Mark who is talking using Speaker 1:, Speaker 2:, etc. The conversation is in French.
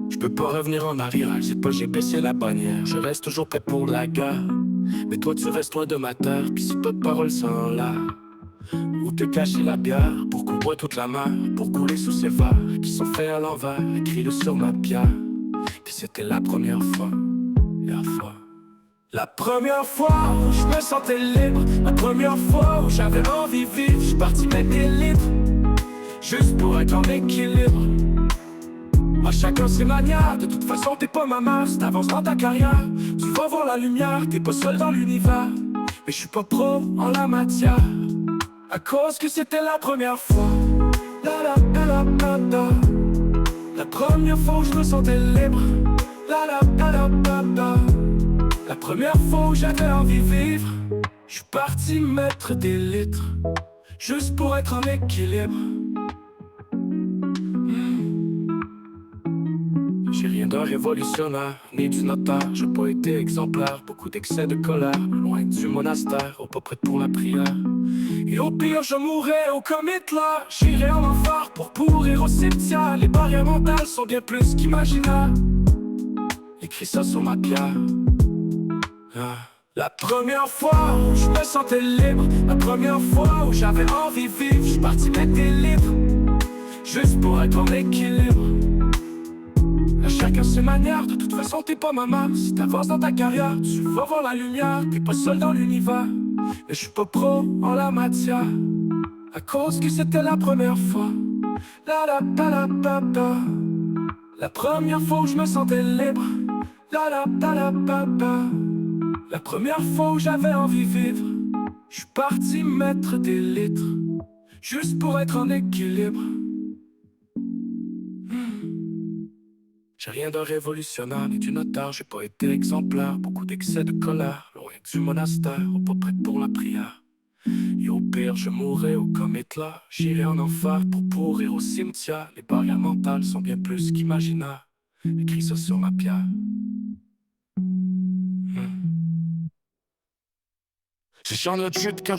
Speaker 1: Je peux pas revenir en arrière, c'est pas j'ai baissé la bannière. Je reste toujours prêt pour la guerre. Mais toi tu restes loin de ma terre, pis si pas de paroles sans l'air. Où te cacher la bière, pour qu'on boit toute la mer, pour couler sous ces verres qui sont faits à l'envers, écrits sur ma pierre. Puis c'était la première fois, la fois. La première fois où je me sentais libre, la première fois où j'avais envie de vivre, je suis parti mettre des litres, juste pour être en équilibre. À chacun ses manières, de toute façon t'es pas ma mère. Si t'avances dans ta carrière, tu vas voir la lumière. T'es pas seul dans l'univers, mais je suis pas pro en la matière. À cause que c'était la première fois. La la la la la. La première fois où je me sentais libre. La la la la la la. La première fois où j'avais envie de vivre. Je suis parti mettre des litres, juste pour être en équilibre. J'ai rien d'un révolutionnaire, ni du notaire. J'ai pas été exemplaire, beaucoup d'excès de colère. Loin du monastère, au pas prêt pour la prière. Et au pire je mourrai au commit là. J'irai en enfer pour pourrir au cimetière. Les barrières mentales sont bien plus qu'imaginaires. Écris ça sur ma pierre. La première fois où je me sentais libre, la première fois où j'avais envie de vivre, je suis parti mettre des livres, juste pour être en équilibre. À chacun ses manières, de toute façon t'es pas ma mère. Si t'avances dans ta carrière, tu vas voir la lumière. T'es pas seul dans l'univers, mais je suis pas pro en la matière. À cause que c'était la première fois. La la la la la la. La première fois où je me sentais libre. La la la la la la. La première fois où j'avais envie de vivre. Je suis parti mettre des litres, juste pour être en équilibre. J'ai rien d'un révolutionnaire ni du notaire, j'ai pas été exemplaire. Beaucoup d'excès de colère, loin du monastère, au pas prêt pour la prière. Et au pire je mourrai au comme Hitler. J'irai en enfer pour pourrir au cimetière. Les barrières mentales sont bien plus qu'imaginaires. Écris ça sur ma pierre. Je chante le chute quand